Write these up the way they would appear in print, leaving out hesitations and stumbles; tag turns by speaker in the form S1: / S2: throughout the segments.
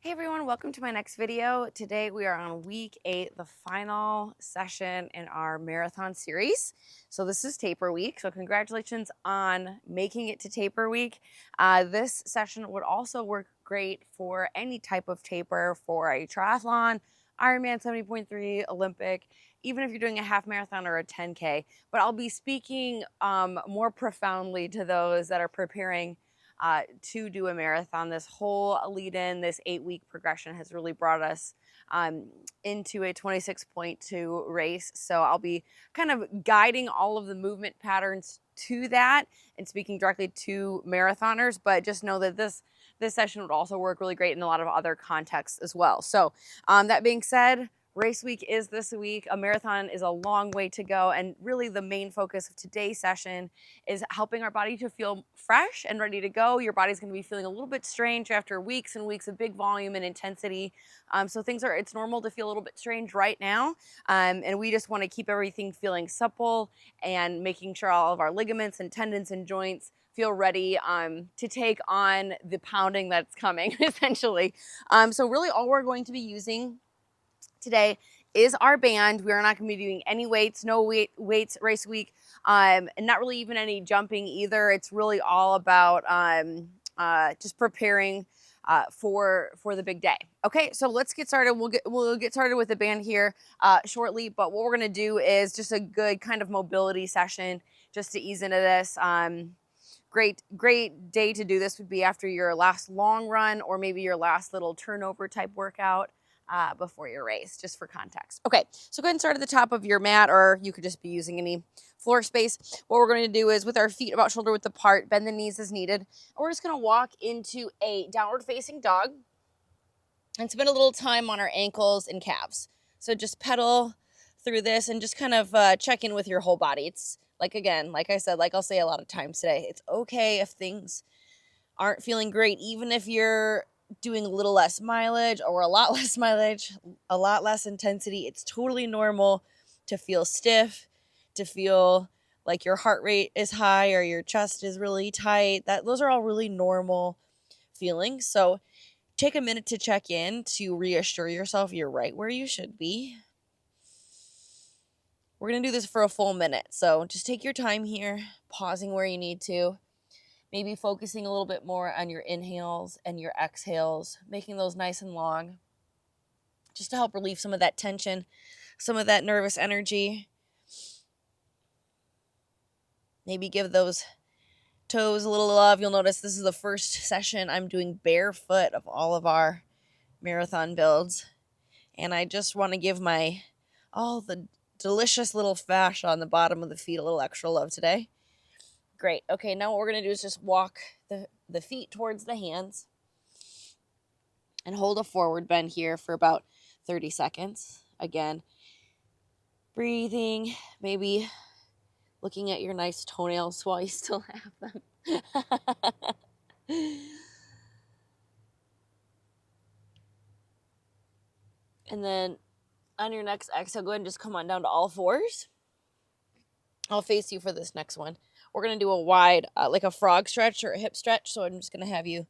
S1: Hey everyone, welcome to my next video. Today we are on week 8, the final session in our marathon series. So this is taper week, so congratulations on making it to taper week. This session would also work great for any type of taper, for a triathlon, Ironman 70.3, Olympic, even if you're doing a half marathon or a 10K. But I'll be speaking more profoundly to those that are preparing to do a marathon. This whole lead in, this 8-week progression has really brought us into a 26.2 race. So I'll be kind of guiding all of the movement patterns to that and speaking directly to marathoners, but just know that this session would also work really great in a lot of other contexts as well. So that being said, race week is this week. A marathon is a long way to go, and really the main focus of today's session is helping our body to feel fresh and ready to go. Your body's going to be feeling a little bit strange after weeks and weeks of big volume and intensity. So it's normal to feel a little bit strange right now. And we just want to keep everything feeling supple and making sure all of our ligaments and tendons and joints feel ready to take on the pounding that's coming, essentially. So really all we're going to be using today is our band. We are not going to be doing any weights, no weights race week, and not really even any jumping either. It's really all about just preparing for the big day. Okay, so let's get started. We'll get started with the band here shortly, but what we're going to do is just a good kind of mobility session just to ease into this. Great day to do this would be after your last long run or maybe your last little turnover type workout before your race, just for context. Okay, so go ahead and start at the top of your mat, or you could just be using any floor space. What we're going to do is, with our feet about shoulder width apart, bend the knees as needed, and we're just going to walk into a downward facing dog and spend a little time on our ankles and calves. So just pedal through this and just kind of check in with your whole body. It's like, again, like I said, like I'll say a lot of times today, it's okay if things aren't feeling great, even if you're doing a little less mileage or a lot less mileage, a lot less intensity. It's totally normal to feel stiff, to feel like your heart rate is high or your chest is really tight. Those are all really normal feelings. So take a minute to check in to reassure yourself you're right where you should be. We're going to do this for a full minute. So just take your time here, pausing where you need to. Maybe focusing a little bit more on your inhales and your exhales, making those nice and long, just to help relieve some of that tension, some of that nervous energy. Maybe give those toes a little love. You'll notice this is the first session I'm doing barefoot of all of our marathon builds. And I just want to give all the delicious little fascia on the bottom of the feet a little extra love today. Great. Okay, now what we're going to do is just walk the feet towards the hands and hold a forward bend here for about 30 seconds. Again, breathing, maybe looking at your nice toenails while you still have them. And then on your next exhale, go ahead and just come on down to all fours. I'll face you for this next one. We're going to do a wide, like a frog stretch or a hip stretch. So I'm just going to have you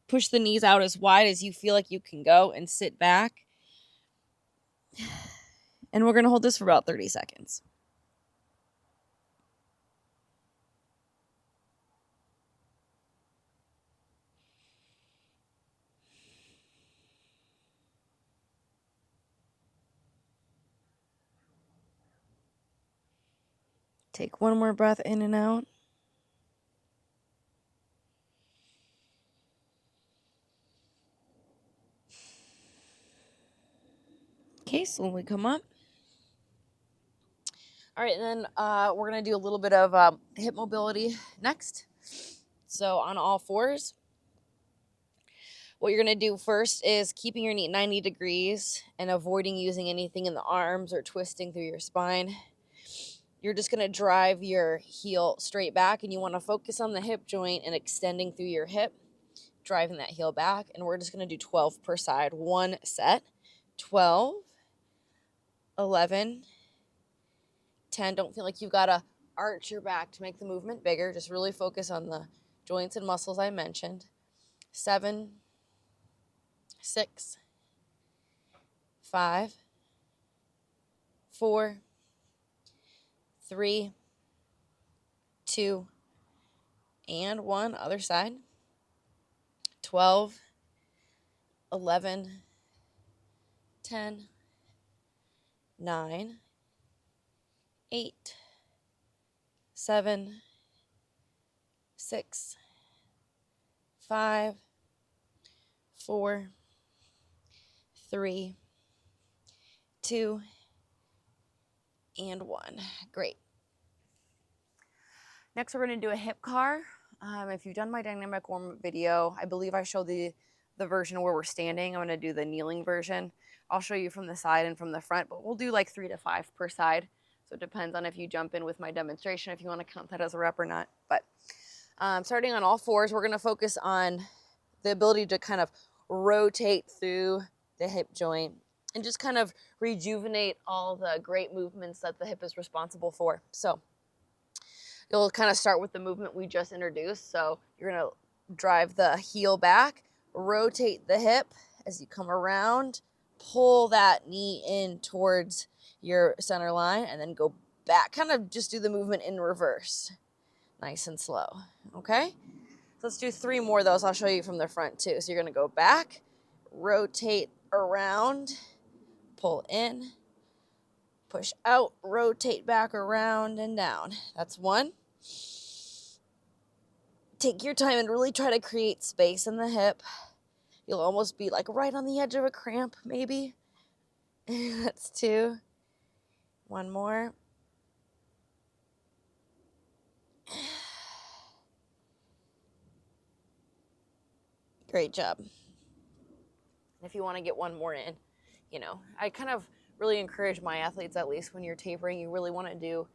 S1: push the knees out as wide as you feel like you can go and sit back. And we're going to hold this for about 30 seconds. Take one more breath in and out. Okay, slowly come up. All right, and then we're going to do a little bit of hip mobility next. So on all fours, what you're going to do first is keeping your knee at 90 degrees and avoiding using anything in the arms or twisting through your spine. You're just going to drive your heel straight back, and you want to focus on the hip joint and extending through your hip, driving that heel back. And we're just going to do 12 per side. One set. 12, 11, 10. Don't feel like you've got to arch your back to make the movement bigger. Just really focus on the joints and muscles I mentioned. 7, 6, 5, 4, 3, 2, and 1. Other side. 12, 11, 10, 9, 8, 7, 6, 5, 4, 3, 2, and 1. Great. Next, we're going to do a hip car. If you've done my dynamic warm-up video, I believe I showed the version where we're standing. I'm going to do the kneeling version. I'll show you from the side and from the front, but we'll do like 3 to 5 per side. So it depends on if you jump in with my demonstration, if you want to count that as a rep or not. But starting on all fours, we're going to focus on the ability to kind of rotate through the hip joint and just kind of rejuvenate all the great movements that the hip is responsible for. So you'll kind of start with the movement we just introduced. So you're going to drive the heel back, rotate the hip as you come around, pull that knee in towards your center line, and then go back. Kind of just do the movement in reverse. Nice and slow. Okay? So let's do 3 more of those. I'll show you from the front too. So you're going to go back, rotate around, pull in, push out, rotate back around and down. That's 1. Take your time and really try to create space in the hip. You'll almost be like right on the edge of a cramp, maybe. That's 2. 1 more. Great job. If you want to get 1 more in, you know, I kind of really encourage my athletes, at least when you're tapering, you really want to do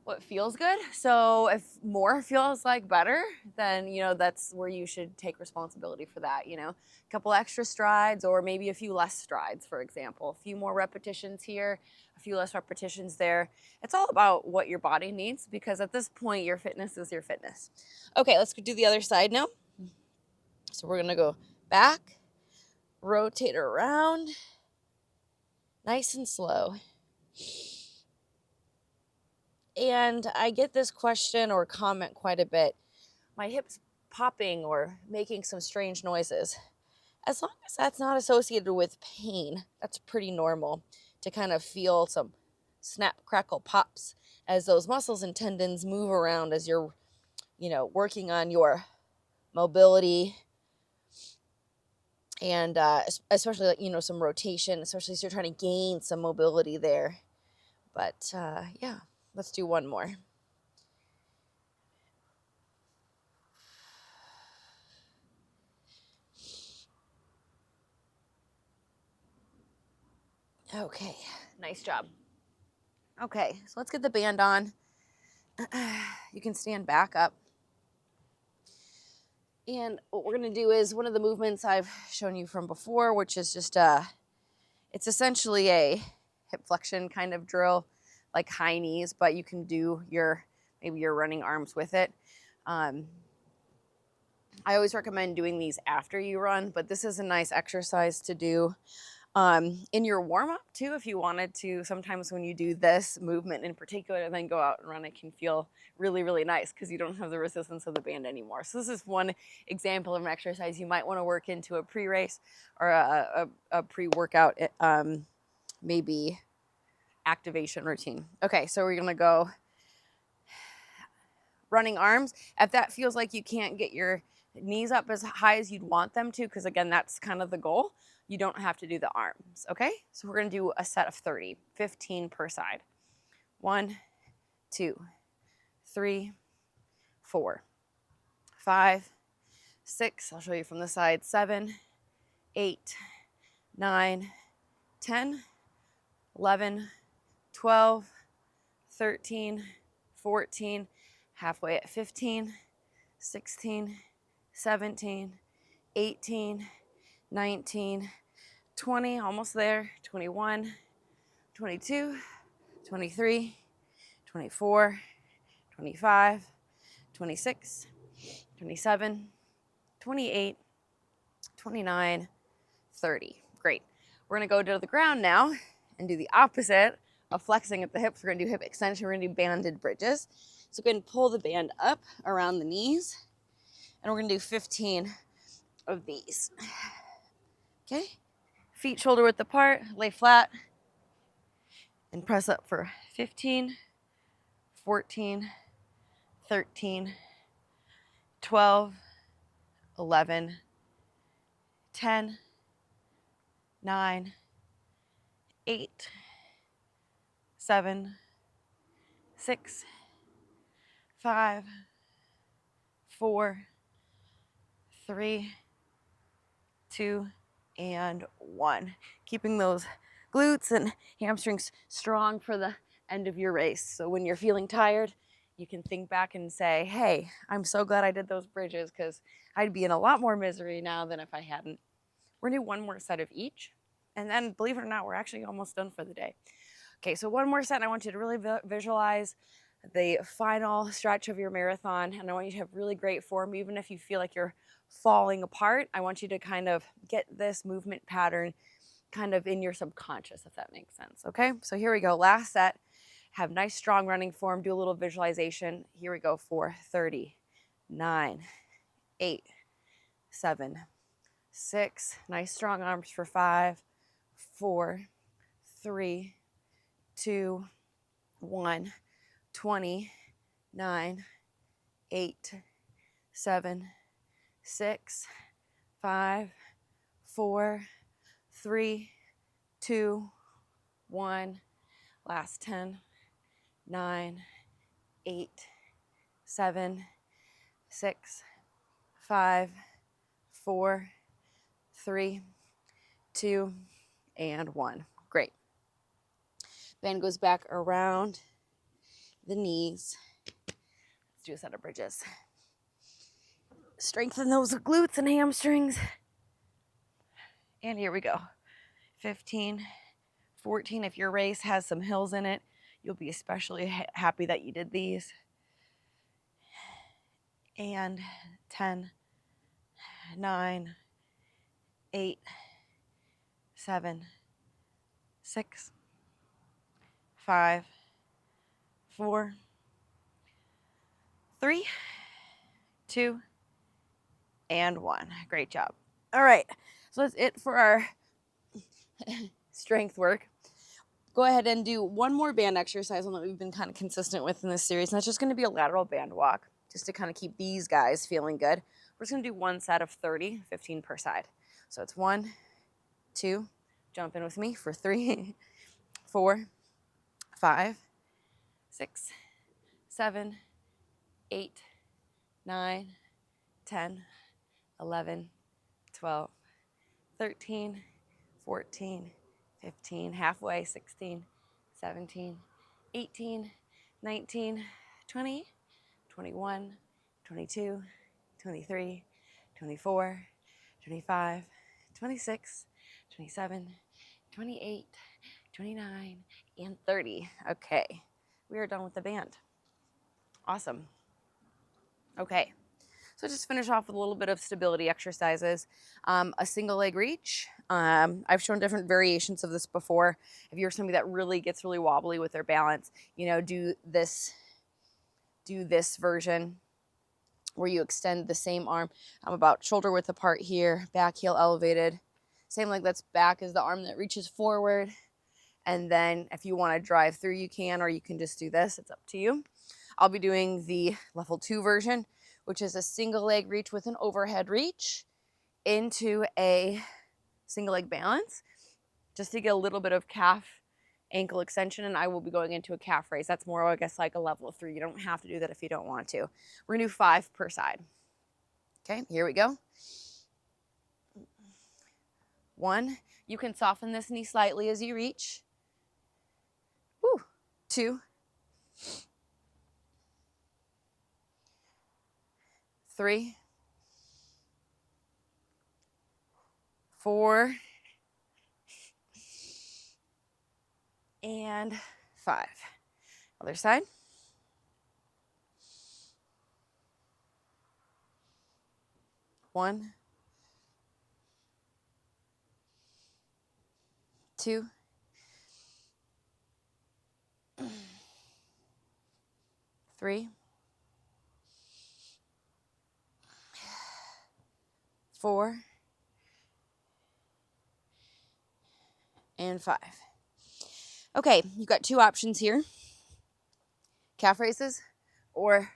S1: what feels good. So if more feels like better, then, you know, that's where you should take responsibility for that, you know, a couple extra strides or maybe a few less strides, for example, a few more repetitions here, a few less repetitions there. It's all about what your body needs, because at this point, your fitness is your fitness. Okay, let's do the other side now. So we're going to go back, rotate around, nice and slow. And I get this question or comment quite a bit. My hip's popping or making some strange noises. As long as that's not associated with pain, that's pretty normal to kind of feel some snap, crackle, pops as those muscles and tendons move around as you're, you know, working on your mobility and especially, like, you know, some rotation, especially if you're trying to gain some mobility there. But yeah. Let's do 1 more. Okay, nice job. Okay, so let's get the band on. You can stand back up. And what we're going to do is one of the movements I've shown you from before, which is just it's essentially a hip flexion kind of drill, like high knees, but you can do maybe your running arms with it. I always recommend doing these after you run, but this is a nice exercise to do in your warm-up too, if you wanted to. Sometimes when you do this movement in particular and then go out and run, it can feel really, really nice because you don't have the resistance of the band anymore. So this is one example of an exercise you might want to work into a pre-race or a pre-workout, maybe activation routine. Okay, so we're gonna go running arms. If that feels like you can't get your knees up as high as you'd want them to, because again, that's kind of the goal, you don't have to do the arms, okay? So we're gonna do a set of 30, 15 per side. 1, 2, 3, 4, 5, 6, I'll show you from the side, 7, 8, 9, 10, 11, 12, 13, 14, halfway at 15, 16, 17, 18, 19, 20, almost there, 21, 22, 23, 24, 25, 26, 27, 28, 29, 30. Great. We're gonna go to the ground now and do the opposite of flexing at the hips. We're gonna do hip extension. We're gonna do banded bridges. So go ahead and pull the band up around the knees, and we're gonna do 15 of these. Okay, feet shoulder width apart, lay flat, and press up for 15, 14, 13, 12, 11, 10, 9, 8, 7, 6, 5, 4, 3, 2, and 1. Keeping those glutes and hamstrings strong for the end of your race. So when you're feeling tired, you can think back and say, hey, I'm so glad I did those bridges because I'd be in a lot more misery now than if I hadn't. We're gonna do one more set of each. And then, believe it or not, we're actually almost done for the day. Okay, so one more set, and I want you to really visualize the final stretch of your marathon, and I want you to have really great form, even if you feel like you're falling apart. I want you to kind of get this movement pattern kind of in your subconscious, if that makes sense, okay? So here we go, last set. Have nice, strong running form, do a little visualization. Here we go for 30, 9, 8, 7, 6, nice strong arms for 5, 4, 3, 2, 1, 20, 9, 8, 7, 6, 5, 4, 3, 2, 1. Last 10, 9, 8, 7, 6, 5, 4, 3, 2, and 1. Great. Band goes back around the knees. Let's do a set of bridges. Strengthen those glutes and hamstrings. And here we go. 15, 14. If your race has some hills in it, you'll be especially happy that you did these. And 10, 9, 8, 7, 6, 5, 4, 3, 2, and 1. Great job. All right, so that's it for our strength work. Go ahead and do one more band exercise, one that we've been kind of consistent with in this series, and that's just going to be a lateral band walk, just to kind of keep these guys feeling good. We're just going to do one set of 30, 15 per side. So it's 1, 2, jump in with me for 3, 4, 5, 6, 7, 8, 9, 10, 11, 12, 13, 14, 15, halfway, 16, 17, 18, 19, 20, 21, 22, 23, 24, 25, 26, 27, 28, 29, and 30. Okay, we are done with the band. Awesome. Okay, so just finish off with a little bit of stability exercises. A single leg reach. I've shown different variations of this before. If you're somebody that really gets really wobbly with their balance, do this version where you extend the same arm. I'm about shoulder width apart here, back heel elevated. Same leg that's back is the arm that reaches forward. And then if you want to drive through, you can, or you can just do this. It's up to you. I'll be doing the level 2 version, which is a single leg reach with an overhead reach into a single leg balance, just to get a little bit of calf ankle extension, and I will be going into a calf raise. That's more, I guess, like a level 3. You don't have to do that if you don't want to. We're gonna do 5 per side. Okay, here we go. 1, you can soften this knee slightly as you reach. 2, 3, 4, and 5. Other side. 1, 2, 3, 4, and 5. Okay, you've got 2 options here. Calf raises or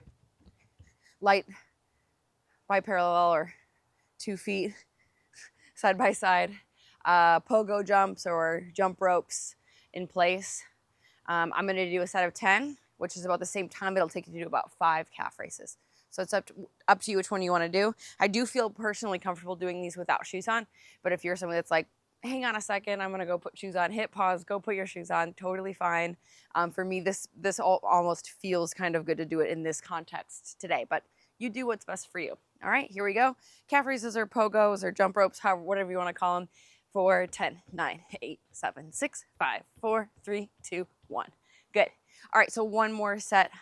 S1: light bi-parallel or 2 feet side by side, pogo jumps or jump ropes in place. I'm going to do a set of 10, which is about the same time it'll take you to do about 5 calf raises. So it's up to you which one you want to do. I do feel personally comfortable doing these without shoes on, but if you're someone that's like, hang on a second, I'm going to go put shoes on, hit pause, go put your shoes on, totally fine. For me, this almost feels kind of good to do it in this context today, but you do what's best for you. All right, here we go. Calf raises or pogos or jump ropes, however, whatever you want to call them, for 10, 9, 8, 7, 6, 5, 4, 3, 2, 1. Good. All right, so one more set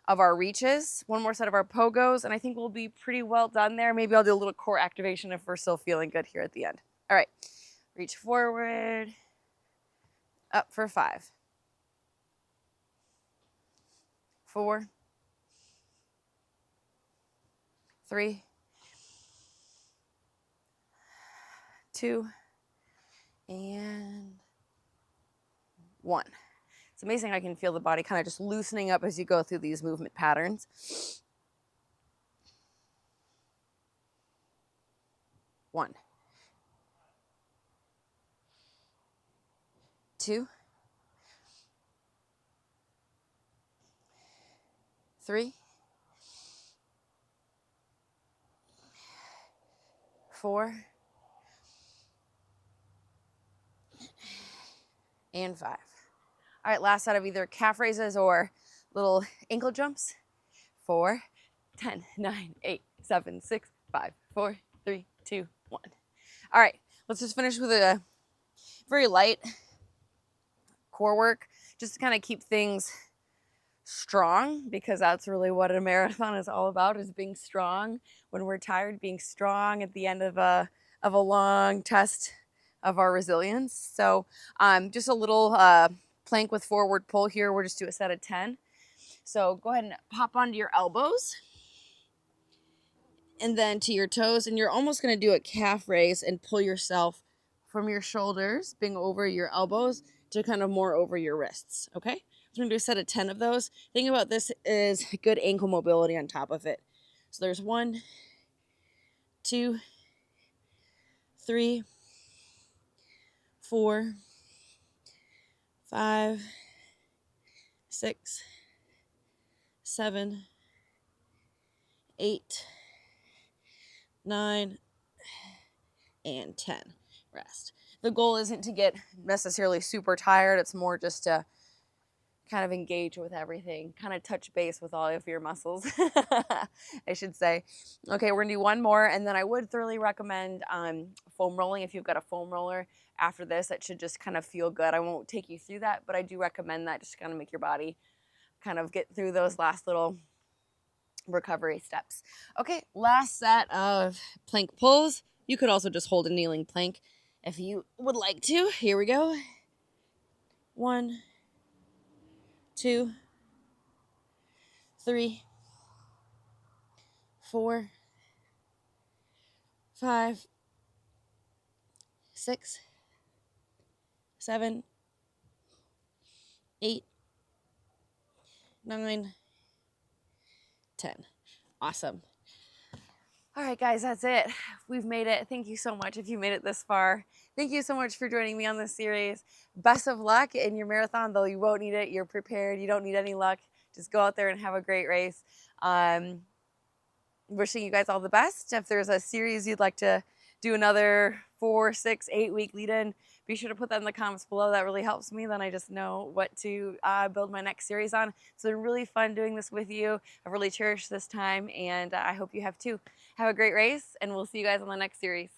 S1: of our reaches, one more set of our pogos, and I think we'll be pretty well done there. Maybe I'll do a little core activation if we're still feeling good here at the end. All right, reach forward, up for 5, 4, 3, 2, and 1. It's amazing I can feel the body kind of just loosening up as you go through these movement patterns. 1, 2, 3, 4, and 5. All right, last set of either calf raises or little ankle jumps. 4, 10, 9, 8, 7, 6, 5, 4, 3, 2, 1. All right, let's just finish with a very light core work, just to kind of keep things strong, because that's really what a marathon is all about, is being strong when we're tired, being strong at the end of a long test of our resilience. So just a little plank with forward pull here. We'll just do a set of 10. So go ahead and pop onto your elbows and then to your toes, and you're almost going to do a calf raise and pull yourself from your shoulders, being over your elbows, to kind of more over your wrists, okay? So we're going to do a set of 10 of those. The thing about this is good ankle mobility on top of it. So there's 1, 2, 3, 4, 5, 6, 7, 8, 9, and 10. Rest. The goal isn't to get necessarily super tired. It's more just to kind of engage with everything, kind of touch base with all of your muscles, I should say. Okay, we're gonna do one more, and then I would thoroughly recommend foam rolling. If you've got a foam roller after this, it should just kind of feel good. I won't take you through that, but I do recommend that, just to kind of make your body kind of get through those last little recovery steps. Okay, last set of plank pulls. You could also just hold a kneeling plank if you would like to. Here we go. 1, 2, 3, 4, 5, 6, 7, 8, 9, 10. Awesome. All right, guys, that's it. We've made it. Thank you so much if you made it this far. Thank you so much for joining me on this series. Best of luck in your marathon, though you won't need it. You're prepared. You don't need any luck. Just go out there and have a great race. Wishing you guys all the best. If there's a series you'd like to do another 4, 6, 8 week lead in, be sure to put that in the comments below. That really helps me. Then I just know what to build my next series on. It's been really fun doing this with you. I've really cherished this time, and I hope you have too. Have a great race, and we'll see you guys on the next series.